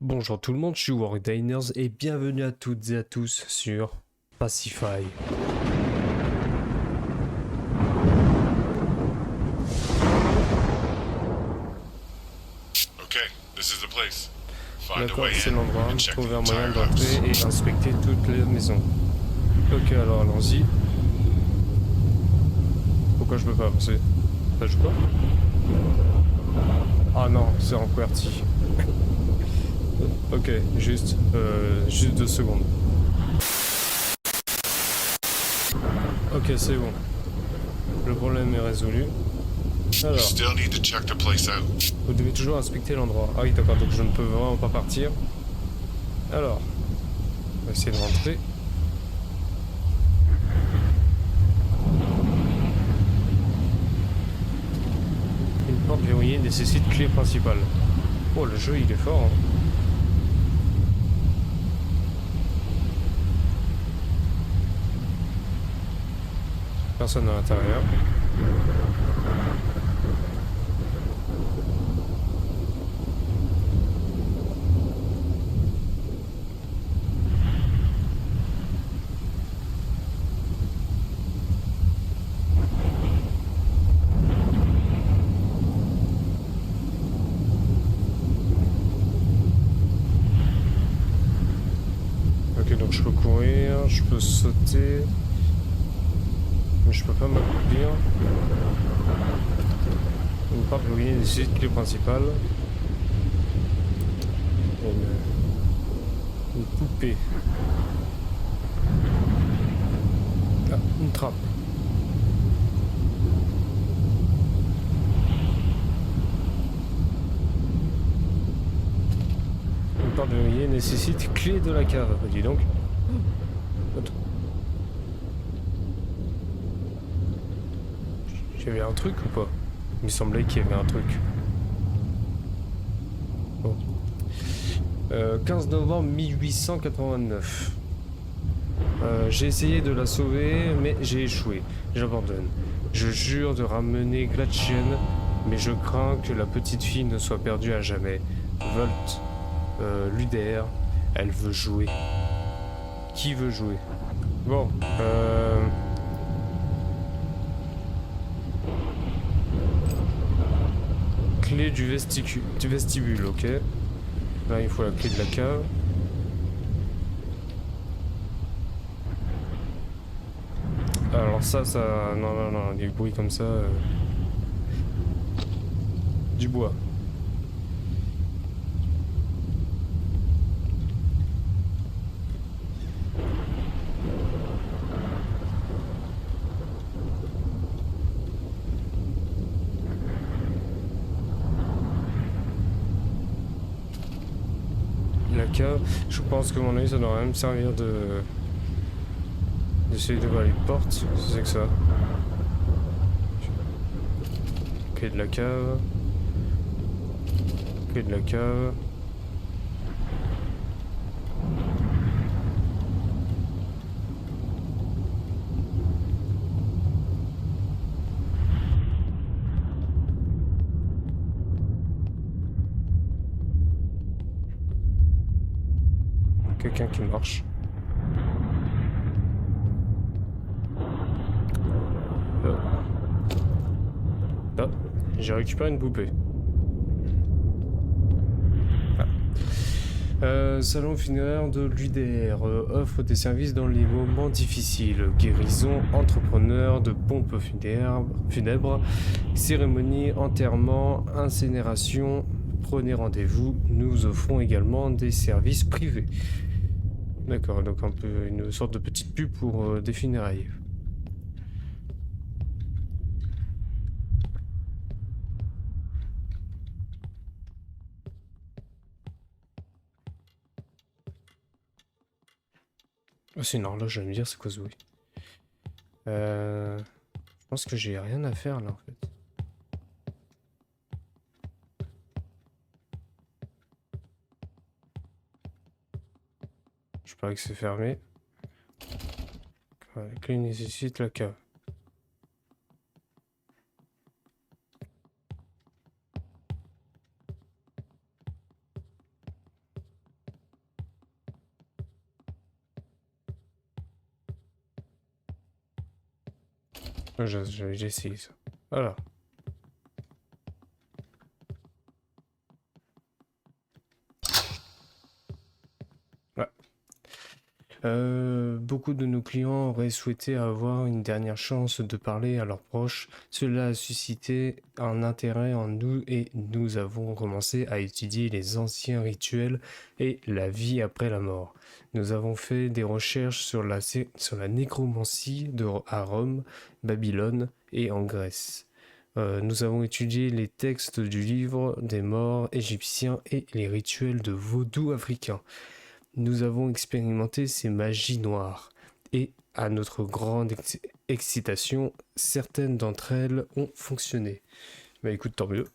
Bonjour tout le monde, je suis Workdiners et bienvenue à toutes et à tous sur Pacify. D'accord, c'est l'endroit. Trouver un moyen d'entrer et inspecter toute la maison. Ok, alors allons-y. Pourquoi je peux pas avancer? Ça joue pas? Ah non, c'est en QWERTY. Ok, juste 2 secondes. Ok, c'est bon. Le problème est résolu. Alors, vous devez toujours inspecter l'endroit. Ah oui, d'accord, donc je ne peux vraiment pas partir. Alors, on va essayer de rentrer. Une porte verrouillée nécessite clé principale. Oh, le jeu, il est fort, hein. Personne à l'intérieur. Ok, donc je peux courir, je peux sauter. Mais je peux pas m'accomplir. Une porte verrouillée nécessite clé principale. Une poupée. Ah, une trappe. Une porte verrouillée nécessite clé de la cave. Bah, dis donc. Attends. J'avais un truc ou pas? Il me semblait qu'il y avait un truc. Bon. 15 novembre 1889. J'ai essayé de la sauver, mais j'ai échoué. J'abandonne. Je jure de ramener Gretchen, mais je crains que la petite fille ne soit perdue à jamais. Volt, l'UDR, elle veut jouer. Qui veut jouer? Bon, clé du vestibule, ok. Là, il faut la clé de la cave. Alors ça... Non, des bruits comme ça... Du bois. La cave, je pense que mon avis ça devrait même servir d'essayer d'ouvrir les portes, c'est que ça. Clé de la cave. Clé de la cave. Quelqu'un qui marche. Ah, j'ai récupéré une poupée. Salon funéraire de l'UDR offre des services dans les moments difficiles. Guérison, entrepreneur de pompes funèbres, cérémonie, enterrement, incinération. Prenez rendez-vous. Nous offrons également des services privés. D'accord, donc un peu une sorte de petite pub pour des funérailles. Oh, c'est une horloge, je vais me dire c'est quoi ce bruit. Je pense que j'ai rien à faire là en fait. Je parie que c'est fermé. La clé nécessite la cave. J'ai essayé ça. Voilà. Ouais. Beaucoup de nos clients auraient souhaité avoir une dernière chance de parler à leurs proches. Cela a suscité un intérêt en nous et nous avons commencé à étudier les anciens rituels et la vie après la mort. Nous avons fait des recherches sur la nécromancie à Rome, Babylone et en Grèce. Nous avons étudié les textes du livre des morts égyptiens et les rituels de vaudou africains. Nous avons expérimenté ces magies noires et, à notre grande excitation, certaines d'entre elles ont fonctionné. Bah écoute, tant mieux.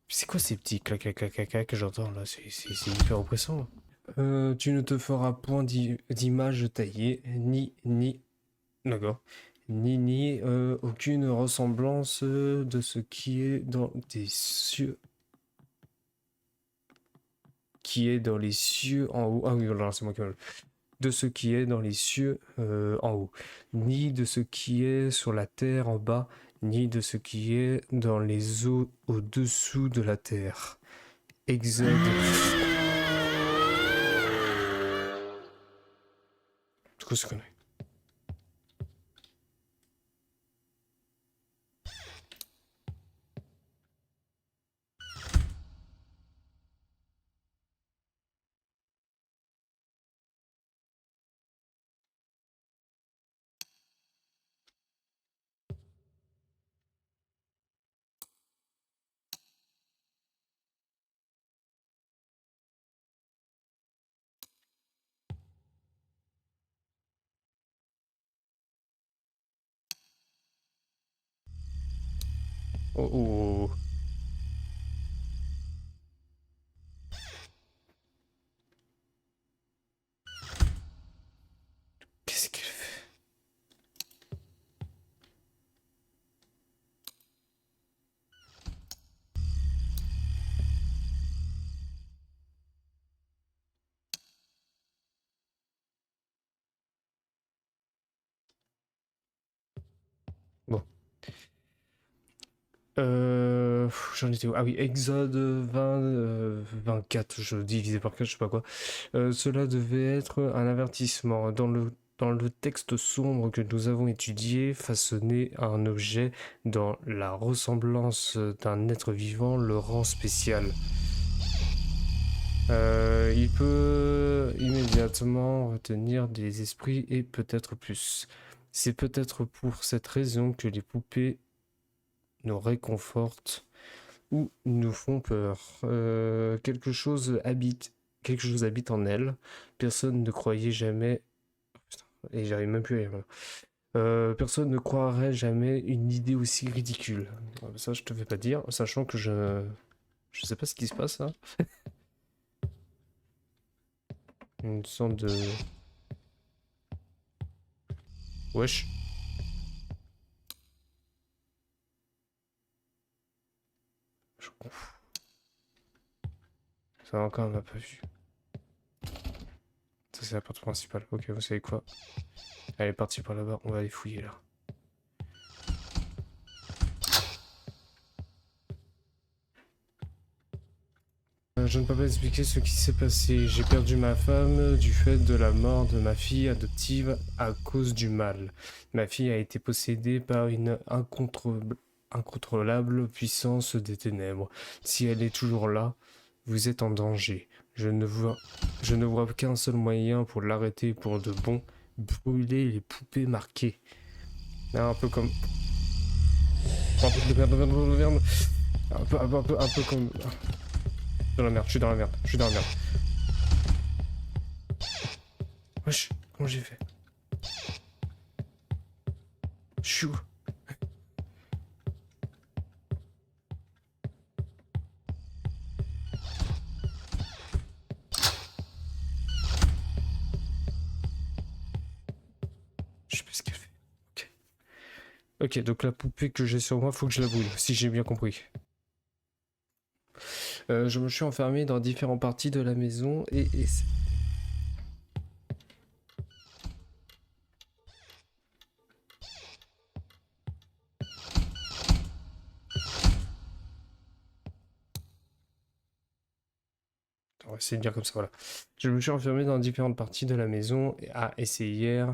C'est quoi ces petits clac clac clac clac que j'entends là? C'est hyper oppressant. Tu ne te feras point d'image taillée, d'accord, aucune ressemblance de ce qui est dans des cieux dans les cieux en haut. Ah oui, alors c'est moi qui de ce qui est dans les cieux en haut, ni de ce qui est sur la terre en bas, ni de ce qui est dans les eaux au-dessous de la terre. Exode. C'est quoi ce connerie? Oh, oh. Qu'est-ce qu'elle fait? Bon. J'en étais où? Ah oui, Exode 20, 24, je divisé par 4, je sais pas quoi. Cela devait être un avertissement. Dans le texte sombre que nous avons étudié, façonner un objet dans la ressemblance d'un être vivant le rend spécial. Il peut immédiatement retenir des esprits et peut-être plus. C'est peut-être pour cette raison que les poupées nous réconfortent ou nous font peur. Quelque chose habite en elle. Personne ne croyait jamais. Putain, et j'arrive même plus à lire. Personne ne croirait jamais une idée aussi ridicule. Ça, je te fais pas dire, sachant que je sais pas ce qui se passe là. Une sorte de. Wesh. Je confonds. Ça encore, on m'a pas vu. Ça, c'est la porte principale. Ok, vous savez quoi? Elle est partie par là-bas, on va aller fouiller là. Je ne peux pas expliquer ce qui s'est passé. J'ai perdu ma femme du fait de la mort de ma fille adoptive à cause du mal. Ma fille a été possédée par une incontrôlable puissance des ténèbres. Si elle est toujours là, vous êtes en danger. Je ne vois qu'un seul moyen pour l'arrêter pour de bon, brûler les poupées marquées. Un peu comme... Un peu de merde. Un peu comme... Dans la merde, je suis dans la merde, je suis dans la merde. Wesh, comment j'ai fait? Je suis où? Je sais pas ce qu'elle fait. Ok. Ok, donc la poupée que j'ai sur moi, faut que je la brûle, si j'ai bien compris. Je me suis enfermé dans différentes parties de la maison et On va essayer de dire comme ça, voilà. Je me suis enfermé dans différentes parties de la maison à essayer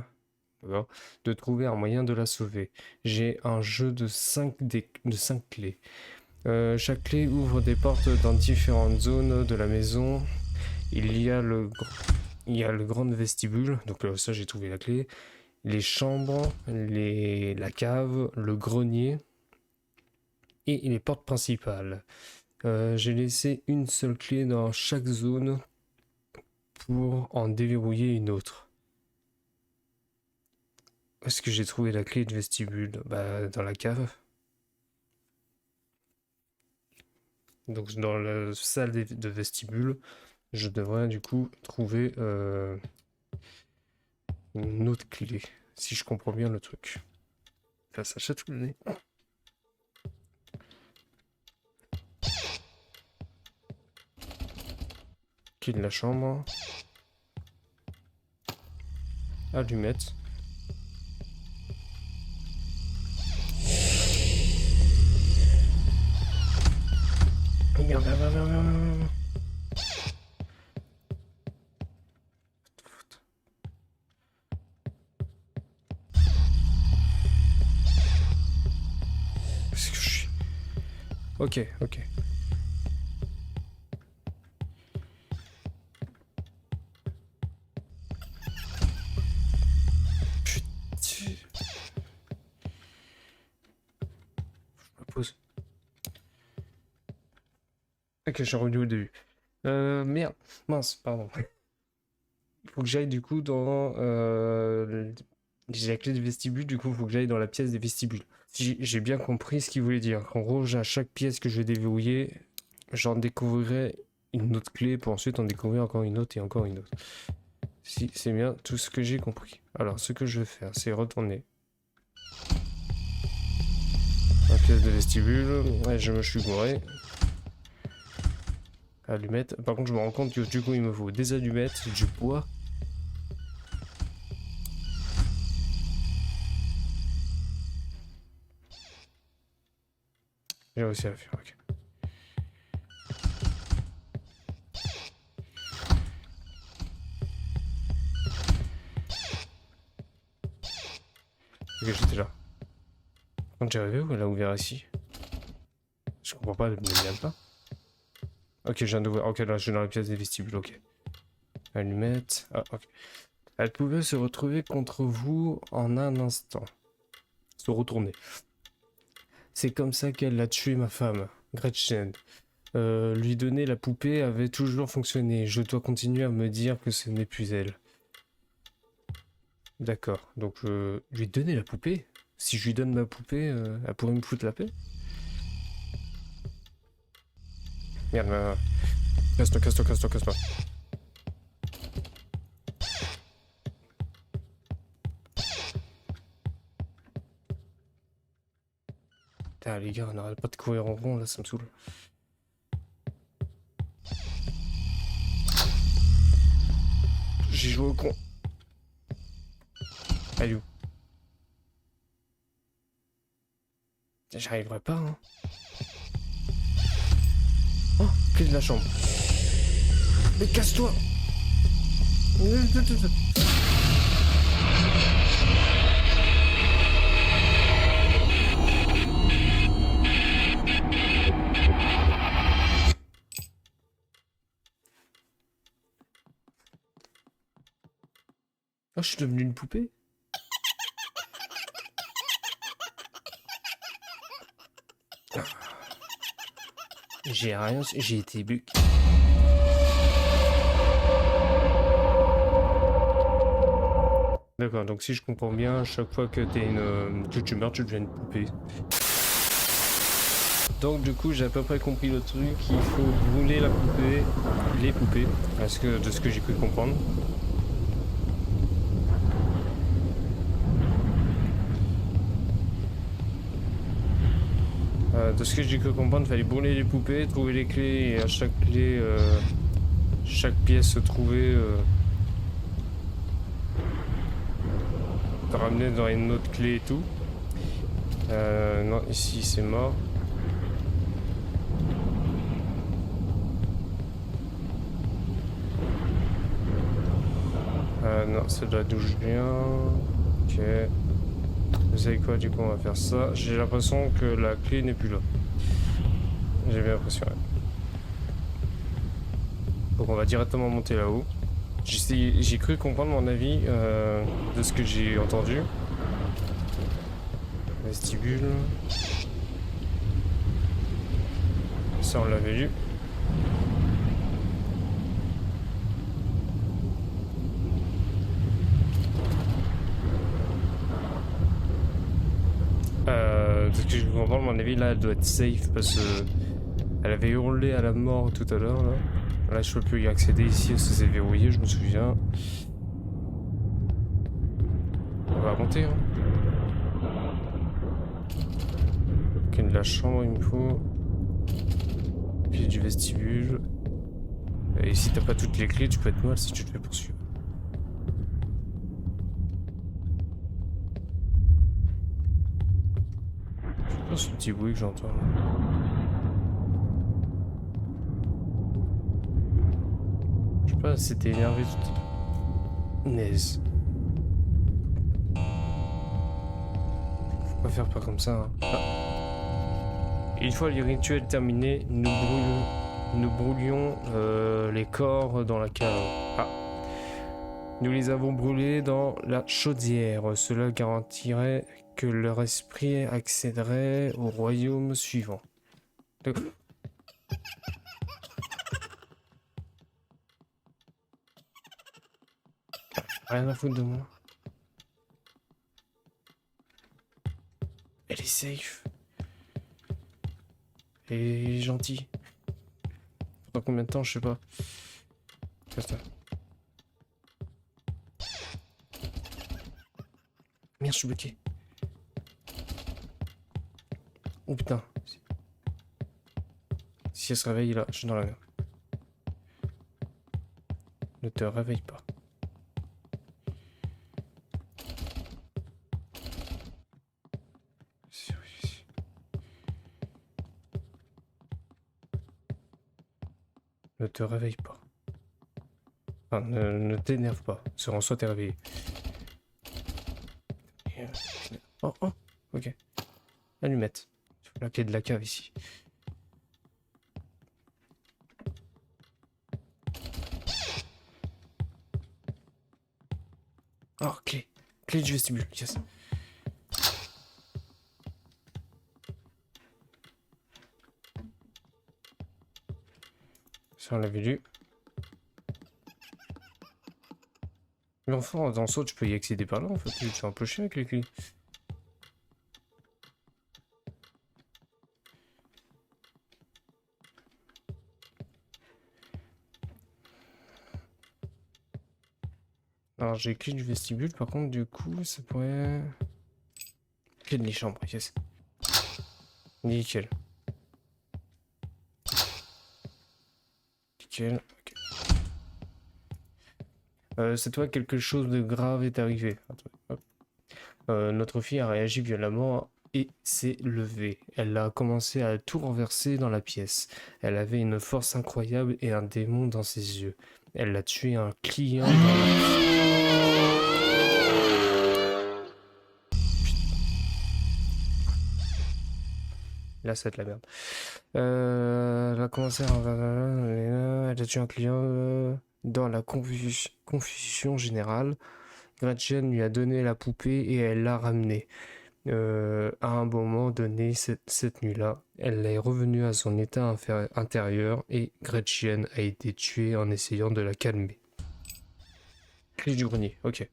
de trouver un moyen de la sauver. J'ai un jeu de 5 clés. Chaque clé ouvre des portes dans différentes zones de la maison. Il y a le grand vestibule, donc ça j'ai trouvé la clé. Les chambres, la cave, le grenier et les portes principales. J'ai laissé une seule clé dans chaque zone pour en déverrouiller une autre. Où est-ce que j'ai trouvé la clé de vestibule? Bah, dans la cave. Donc dans la salle de vestibule, je devrais du coup trouver une autre clé, si je comprends bien le truc. Là, ça chatouille. Clé de la chambre. Allumette. Merde. Est-ce que je suis... Ok. Putain. Je me pose. Ok, je suis revenu au début. Merde. Mince, pardon. Il faut que j'aille du coup dans... J'ai la clé du vestibule, du coup il faut que j'aille dans la pièce des vestibules. Si j'ai bien compris ce qu'il voulait dire. En gros, à chaque pièce que je vais déverrouiller, j'en découvrirai une autre clé pour ensuite en découvrir encore une autre et encore une autre. Si, c'est bien tout ce que j'ai compris. Alors, ce que je vais faire, c'est retourner dans la pièce de vestibule. Ouais, je me suis gouré. Allumettes. Par contre, je me rends compte que du coup, il me faut des allumettes, du bois. J'ai réussi à le faire, ok. Ok, j'étais là. Quand j'ai arrivé où elle a ouvert ici? Je comprends pas, elle ne vient pas. Ok, je viens d'ouvrir. Ok, là, je suis dans la pièce des vestibules, ok. Allumette. Ah, ok. Elle pouvait se retrouver contre vous en un instant. Se retourner. C'est comme ça qu'elle a tué ma femme, Gretchen. Lui donner la poupée avait toujours fonctionné. Je dois continuer à me dire que ce n'est plus elle. D'accord. Donc, lui donner la poupée? Si je lui donne ma poupée, elle pourrait me foutre la paix? Merde, casse-toi. Putain, les gars, on n'arrête pas de courir en rond, là, ça me saoule. J'ai joué au con. Elle est où? J'arriverai pas, hein. Oh, clé de la chambre. Mais casse-toi! Oh, je suis devenu une poupée? J'ai rien, j'ai été buck. D'accord, donc si je comprends bien, à chaque fois que tu meurs, tu deviens une poupée. Donc du coup, j'ai à peu près compris le truc. Il faut brûler la poupée, les poupées, parce que de ce que j'ai pu comprendre. De ce que j'ai cru comprendre, il fallait brûler les poupées, trouver les clés, et à chaque clé, chaque pièce se trouvait, ramener dans une autre clé et tout. Non, ici c'est mort. Non, c'est de là d'où je viens. Ok. Vous savez quoi, du coup, on va faire ça. J'ai l'impression que la clé n'est plus là. J'ai bien l'impression. Ouais. Donc on va directement monter là-haut. J'ai cru comprendre mon avis de ce que j'ai entendu. Vestibule. Ça, on l'avait lu. De ce que je comprends, à mon avis, là, elle doit être safe parce que elle avait hurlé à la mort tout à l'heure. Là, je peux plus y accéder ici parce que c'est verrouillé, je me souviens. On va monter, hein. Ok, de la chambre, il me faut. Puis du vestibule. Et si t'as pas toutes les clés, tu peux être mal si tu te fais poursuivre. Je pense ce petit bruit que j'entends là. Je sais pas, c'était énervé tout. Naze. Faut pas faire pas comme ça. Hein. Ah. Une fois les rituels terminés, nous brûlions les corps dans la cave. Ah. Nous les avons brûlés dans la chaudière. Cela garantirait que leur esprit accéderait au royaume suivant. Rien à foutre de moi. Elle est safe. Elle est gentille. Dans combien de temps, je sais pas. Putain. Merde, je suis bloqué. Oh putain. Si elle se réveille là, je suis dans la merde. Ne te réveille pas. Ne te réveille pas. Enfin, ne t'énerve pas. En soi, t'es réveillé. Oh, oh, ok. Allumette. La clé de la cave ici. Oh, clé. Clé du vestibule, yes. Ça, on l'avait lu. Mais enfin, dans ça, tu peux y accéder par là, en fait. Tu fais un peu chier avec les clés. Alors, j'ai clé du vestibule, par contre, du coup, ça pourrait... Clé de les chambres, yes. Nickel. Nickel, ok. Cette fois, quelque chose de grave est arrivé. Attends, notre fille a réagi violemment et s'est levée. Elle a commencé à tout renverser dans la pièce. Elle avait une force incroyable et un démon dans ses yeux. Elle a tué un client dans la... Là, c'est de la merde. Elle a commencé à... Elle a tué un client dans la confusion générale. Gretchen lui a donné la poupée et elle l'a ramenée. À un moment donné, cette nuit-là, elle est revenue à son état intérieur et Gretchen a été tuée en essayant de la calmer. Clé du grenier, ok.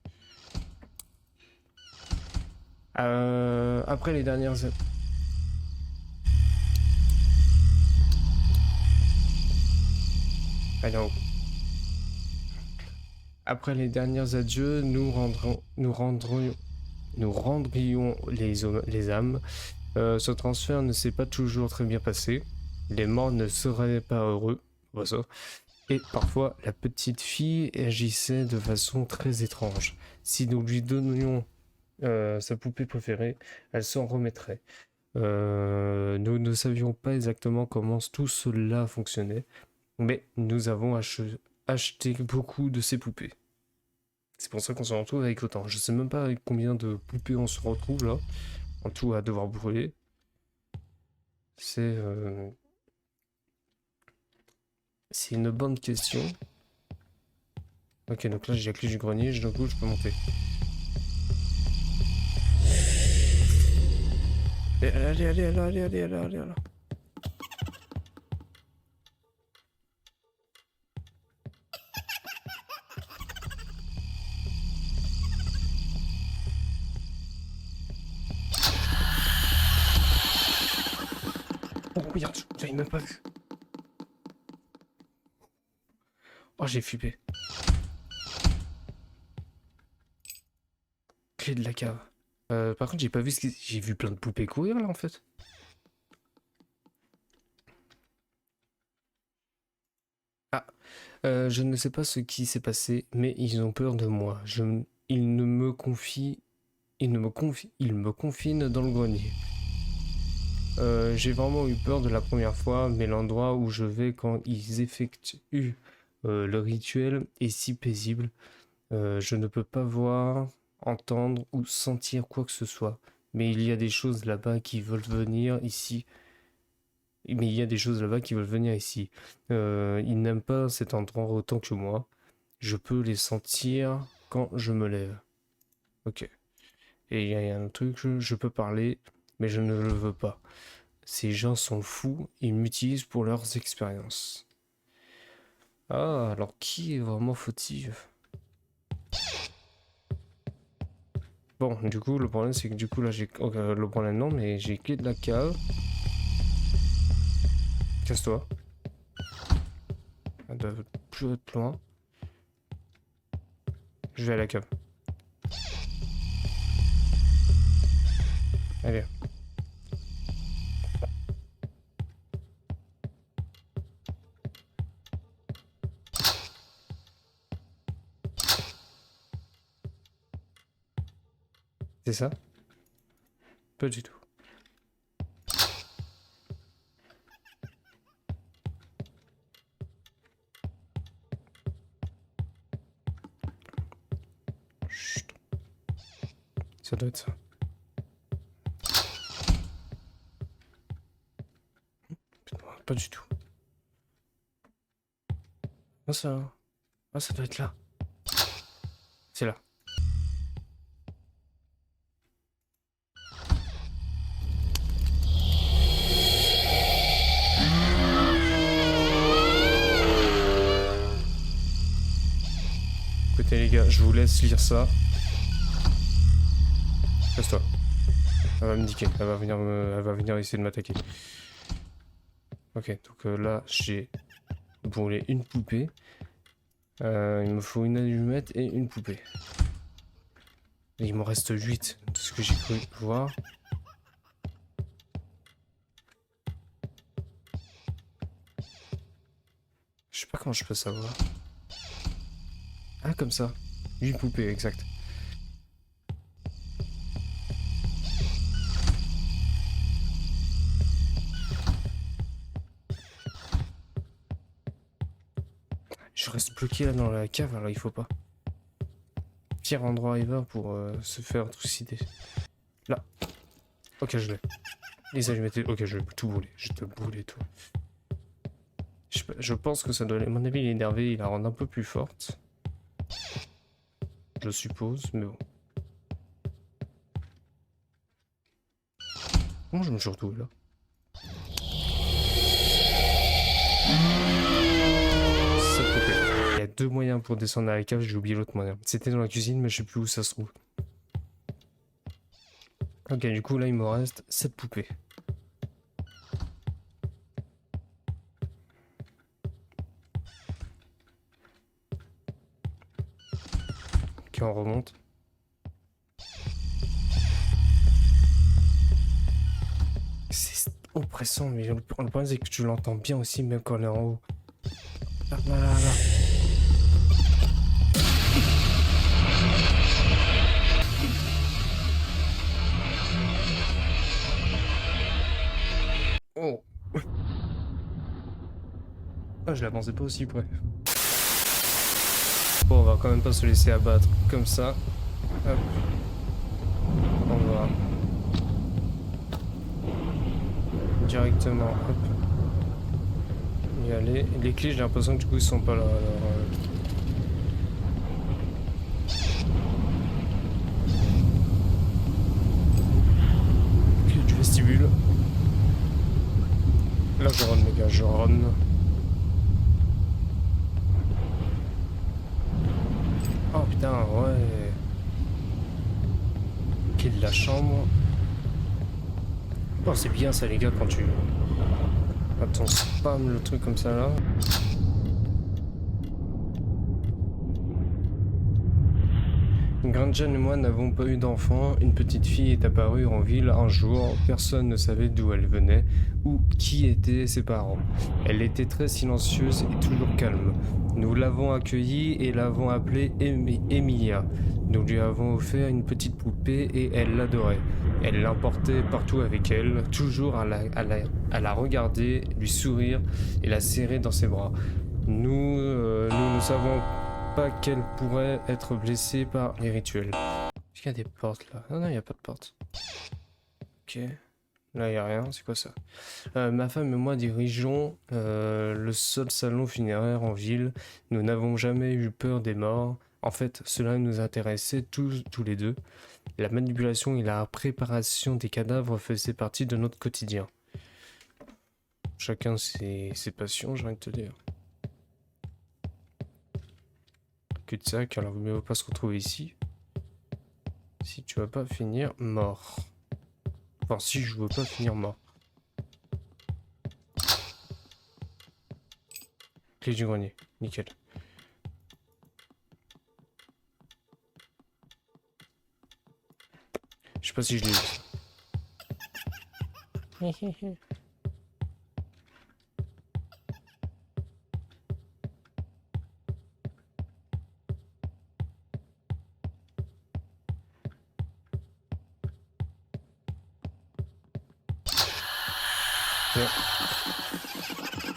Après les dernières... Allez, en haut. Après les derniers adieux, nous rendrions les âmes. Ce transfert ne s'est pas toujours très bien passé. Les morts ne seraient pas heureux. Voilà ça. Et parfois, la petite fille agissait de façon très étrange. Si nous lui donnions sa poupée préférée, elle s'en remettrait. Nous ne savions pas exactement comment tout cela fonctionnait, mais nous avons acheté beaucoup de ces poupées. C'est pour ça qu'on se retrouve avec autant. Je sais même pas avec combien de poupées on se retrouve là. En tout à devoir brûler. C'est une bonne question. Ok, donc là j'ai la clé du grenier, du coup je peux monter. Allez. Oh regarde, j'avais même pas vu. Oh j'ai flippé. Clé de la cave. Par contre j'ai pas vu ce qui... J'ai vu plein de poupées courir là en fait. Ah, je ne sais pas ce qui s'est passé, mais ils ont peur de moi. Ils me confient... Ils me confinent dans le grenier. J'ai vraiment eu peur de la première fois, mais l'endroit où je vais quand ils effectuent le rituel est si paisible. Je ne peux pas voir, entendre ou sentir quoi que ce soit. Mais il y a des choses là-bas qui veulent venir ici. Mais il y a des choses là-bas qui veulent venir ici. Ils n'aiment pas cet endroit autant que moi. Je peux les sentir quand je me lève. Ok. Et il y a un truc, je peux parler, mais je ne le veux pas. Ces gens sont fous, ils m'utilisent pour leurs expériences. Ah, alors qui est vraiment fautif? Bon, du coup, le problème, c'est que du coup, là, j'ai... le problème, non, mais j'ai clé de la cave. Casse-toi. Elle doit plus être loin. Je vais à la cave. Allez. C'est ça? Pas du tout. Chut. Ça doit être ça. Pas du tout. Ah ça... Ah ça doit être là. C'est là. Écoutez les gars, je vous laisse lire ça. Casse-toi. Elle va me niquer, elle va venir essayer de m'attaquer. Ok, donc là j'ai brûlé une poupée. Il me faut une allumette et une poupée. Et il m'en reste 8 de ce que j'ai cru voir. Je sais pas comment je peux savoir. Ah, comme ça. 8 poupées, exact. Je reste bloqué là dans la cave, alors il faut pas. Pire endroit ever pour se faire trucider. Là. Ok, je l'ai. Les allumettes. Ok, je vais tout brûler. Je vais te brûler tout. Je pense que ça doit... À mon avis, il est énervé, il la rend un peu plus forte. Je suppose, mais bon. Comment je me suis retrouvé là? Il y a 2 moyens pour descendre à la cave, j'ai oublié l'autre moyen. C'était dans la cuisine, mais je sais plus où ça se trouve. Ok, du coup là il me reste 7 poupées. Ok, on remonte. C'est oppressant, mais le problème c'est que tu l'entends bien aussi, même quand on est en haut. Là. Oh. Ah, je l'ai avancé pas aussi près. Bon, on va quand même pas se laisser abattre comme ça. Hop. On va directement, hop, y aller. Les clés, j'ai l'impression que du coup ils sont pas là. Alors, clé du vestibule. Là je run les gars, je run. Oh putain, ouais. Clé de la chambre. Oh c'est bien ça les gars quand tu... Attends, spam le truc comme ça là. Grandjean et moi n'avons pas eu d'enfant. Une petite fille est apparue en ville un jour. Personne ne savait d'où elle venait ou qui étaient ses parents. Elle était très silencieuse et toujours calme. Nous l'avons accueillie et l'avons appelée Emilia. Nous lui avons offert une petite poupée et elle l'adorait. Elle l'emportait partout avec elle, toujours à la regarder, lui sourire et la serrer dans ses bras. Nous ne savons pas qu'elle pourrait être blessée par les rituels. Est-ce qu'il y a des portes là? Ah non, il n'y a pas de porte. Ok. Là, il n'y a rien. C'est quoi ça? Ma femme et moi dirigeons le seul salon funéraire en ville. Nous n'avons jamais eu peur des morts. En fait, cela nous intéressait tous les deux. La manipulation et la préparation des cadavres faisaient partie de notre quotidien. Chacun ses passions, j'ai envie de te dire. Cul-de-sac, alors mieux vaut pas se retrouver ici. Si tu vas pas finir mort. Enfin, si je veux pas finir mort. Clé du grenier, nickel. Je sais pas si je l'ai vu. Ouais.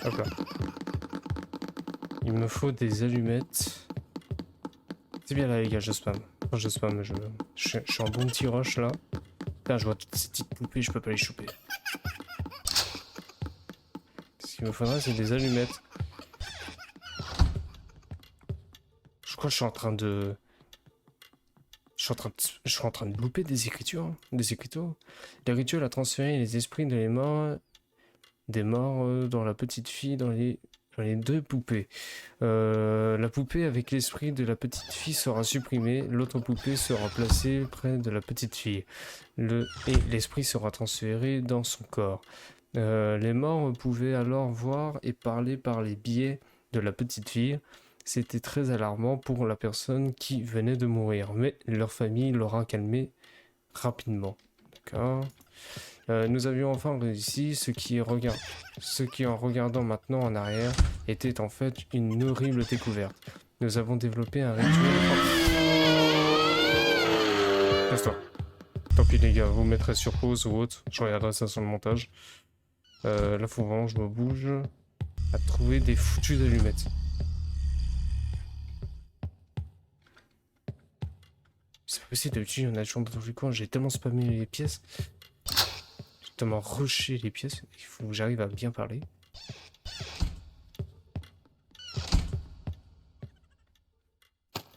Hop là. Il me faut des allumettes. C'est bien là les gars, je spam. Enfin, je spam, je suis en bon petit rush là. Putain, je vois toutes ces petites poupées, je peux pas les choper. Ce qu'il me faudrait, c'est des allumettes. Je crois que je suis en train de... Je suis en train de louper des écritures. Hein. Des écritures. Les rituels a transféré les esprits des morts dans la petite fille, dans les deux poupées. La poupée avec l'esprit de la petite fille sera supprimée. L'autre poupée sera placée près de la petite fille. Et l'esprit sera transféré dans son corps. Les morts pouvaient alors voir et parler par les biais de la petite fille. C'était très alarmant pour la personne qui venait de mourir, mais leur famille l'aura calmé rapidement. D'accord. Nous avions enfin réussi, ce qui en regardant maintenant en arrière était en fait une horrible découverte. Nous avons développé un rituel... Laisse-toi. Tant pis les gars, vous mettrez sur pause ou autre, je regarderai ça sur le montage. Là faut vraiment que je me bouge à trouver des foutues allumettes. C'est pas possible, d'habitude on a toujours dans tous les coins, j'ai tellement spammé les pièces. J'ai tellement rushé les pièces, il faut que j'arrive à bien parler.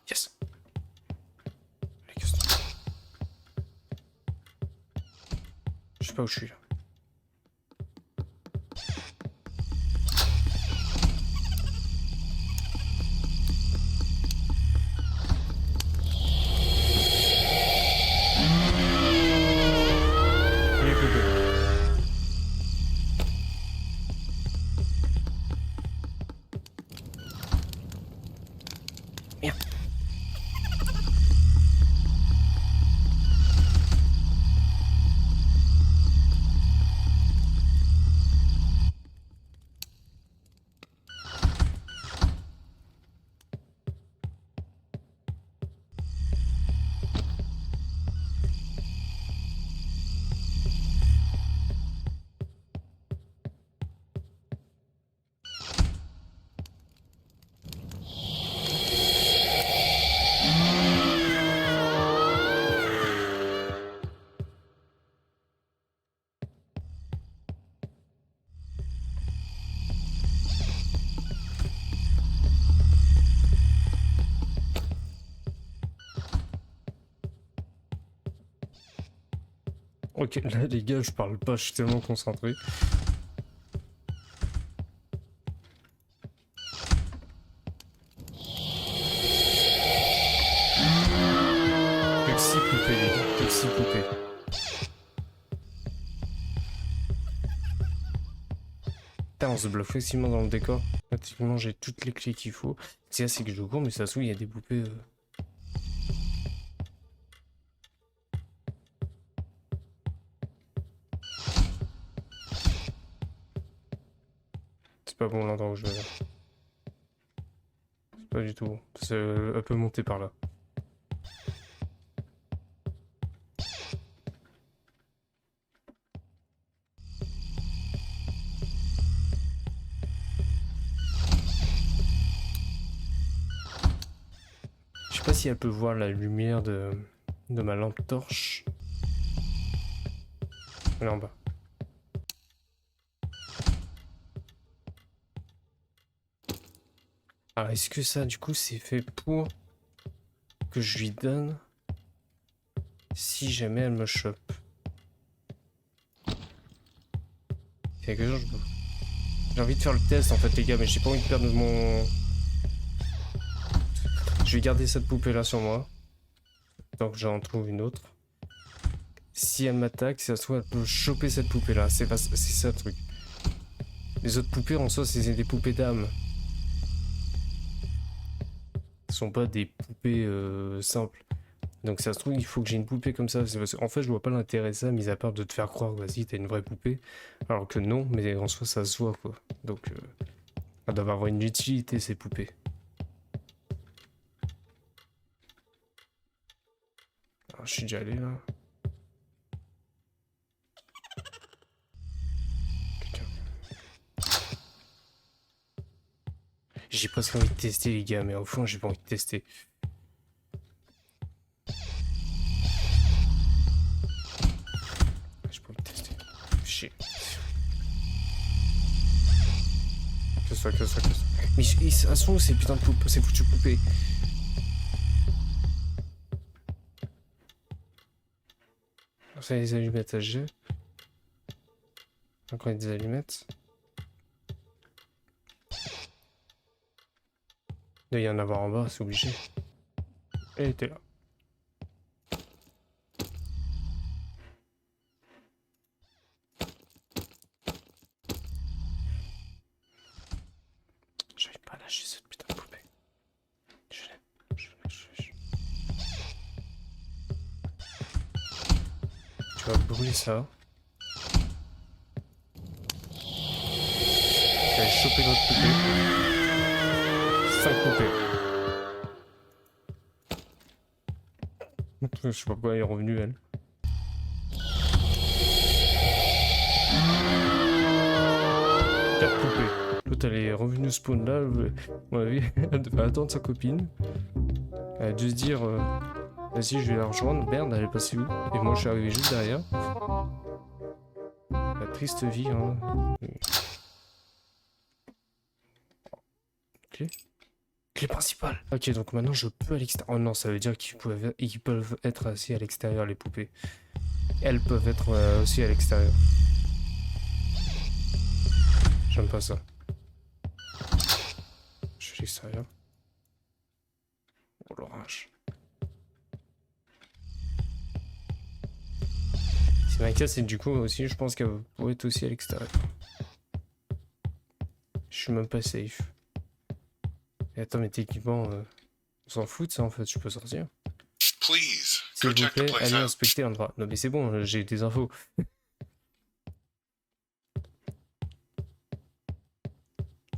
Yes. Je sais pas où je suis là. Ok, là les gars, je parle pas, je suis tellement concentré. Plus que 6 poupées les gars, plus que 6 poupées. Putain, on se bloque facilement dans le décor. Pratiquement j'ai toutes les clés qu'il faut. C'est que je cours, mais ça se trouve, il y a des poupées. C'est pas bon l'endroit où je vais là. C'est pas du tout bon. Elle peut monter par là. Je sais pas si elle peut voir la lumière de ma lampe torche. Là en bas. Alors est-ce que ça du coup c'est fait pour que je lui donne si jamais elle me chope? C'est quelque chose. J'ai envie de faire le test en fait les gars, mais j'ai pas envie de perdre mon... Je vais garder cette poupée là sur moi. Tant que j'en trouve une autre. Si elle m'attaque, si ça se trouve, elle peut choper cette poupée là. C'est ça le truc. Les autres poupées en soi, c'est des poupées d'âme. Ce sont pas des poupées simples. Donc ça se trouve, il faut que j'ai une poupée comme ça. En fait, je vois pas l'intérêt de ça, mis à part de te faire croire, vas-y, t'as une vraie poupée. Alors que non, mais en soi, ça se voit quoi. Donc, elles doivent avoir une utilité ces poupées. Alors, je suis déjà allé là. J'ai presque envie de tester les gars, mais au fond j'ai pas envie de tester. J'ai pas envie de tester. Chier. Que ça. Mais à son où ces putains de poupées, ces foutues poupées. Ça y a des allumettes à G. Encore des allumettes. Il doit y en avoir en bas, c'est obligé. Elle était là. J'arrive pas à lâcher cette putain de poupée. Je l'ai. Tu vas brûler ça. Je vais choper l'autre poupée. 5 poupées. Je sais pas pourquoi elle est revenue elle. L'autre elle est revenue spawn là, à mon avis, elle devait attendre sa copine. Elle a dû se dire vas-y je vais la rejoindre, merde elle est passée où? Et moi je suis arrivé juste derrière. La triste vie hein. Clé? Clé principale. Ok donc maintenant je peux à l'extérieur. Oh non ça veut dire qu'ils peuvent être assis à l'extérieur les poupées. Elles peuvent être aussi à l'extérieur. J'aime pas ça. Je suis à l'extérieur. Oh l'orage. Si ma casse c'est du coup aussi, je pense qu'elle pourrait être aussi à l'extérieur. Je suis même pas safe. Et attends mais techniquement, on s'en fout de ça en fait, je peux sortir. S'il vous plaît, allez inspecter l'endroit. Non mais c'est bon, j'ai des infos.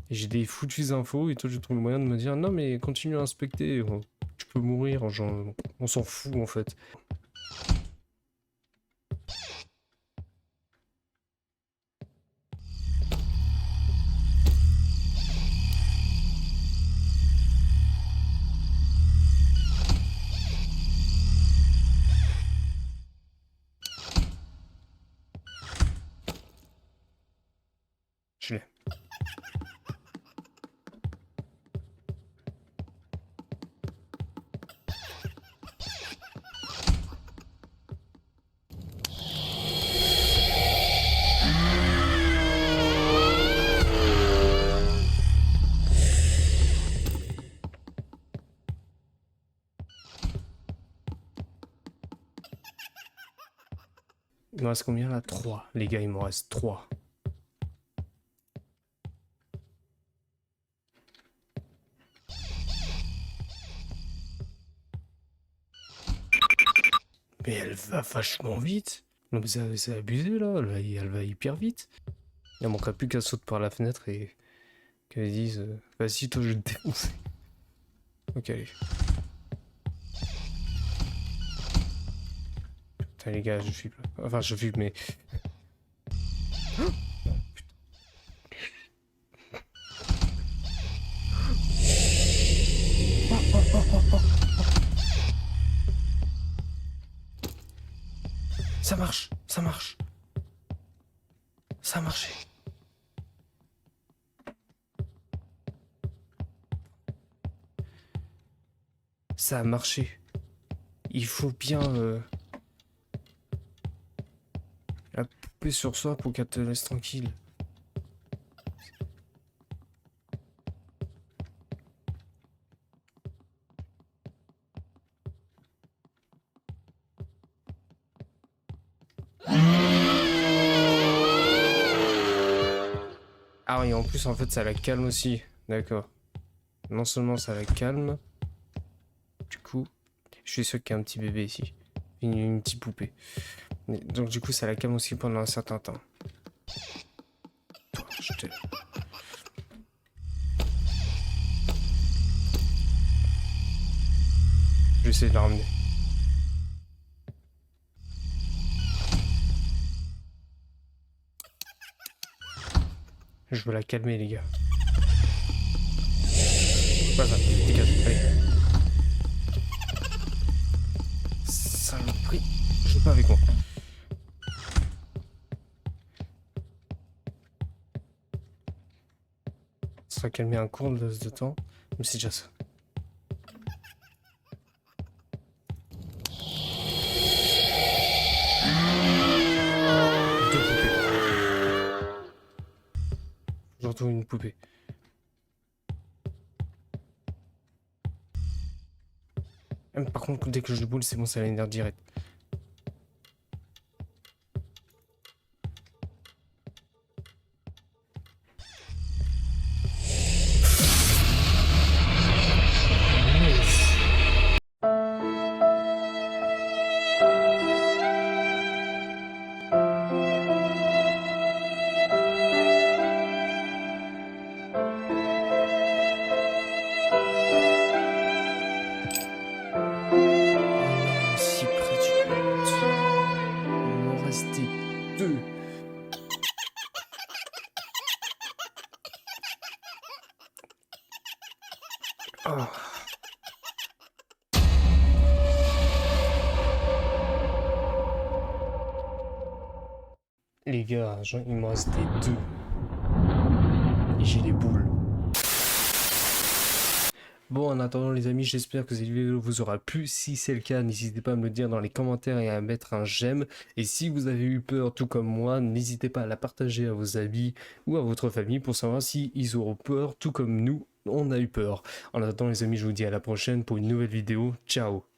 J'ai des foutues infos et toi je trouve le moyen de me dire non mais continue à inspecter, tu peux mourir, genre, on s'en fout en fait. Je l'ai. Il me reste combien là? 3. Les gars, il m'en reste 3. Mais elle va vachement vite. Non mais c'est abusé là, elle va hyper vite. Il ne manquera plus qu'elle saute par la fenêtre et qu'elle dise vas-y toi je vais te défoncer. Ok allez. Putain les gars je fuis pas. Enfin je fuis mais... Ça marche, ça marche. Ça a marché. Ça a marché. Il faut bien la poupée sur soi pour qu'elle te laisse tranquille. Ah oui, en plus, en fait, ça la calme aussi. D'accord. Non seulement ça la calme, du coup, je suis sûr qu'il y a un petit bébé ici. Une petite poupée. Donc, du coup, ça la calme aussi pendant un certain temps. Toi, je te... Je vais essayer de la ramener. Je veux la calmer, les gars. Pas ça, dégage, allez. Saloperie, joue pas avec moi. Ça va calmer un court laps de temps, mais c'est déjà ça. Deux poupées. Je retrouve une poupée. Par contre, dès que je boule, c'est bon, ça l'énerve direct. Si près du compte. Il m'en restait 2. Oh. Les gars, il m'en restait 2. Et j'ai les boules. Bon, en attendant les amis, j'espère que cette vidéo vous aura plu. Si c'est le cas, n'hésitez pas à me le dire dans les commentaires et à mettre un j'aime. Et si vous avez eu peur tout comme moi, n'hésitez pas à la partager à vos amis ou à votre famille pour savoir si ils auront peur tout comme nous, on a eu peur. En attendant les amis, je vous dis à la prochaine pour une nouvelle vidéo. Ciao!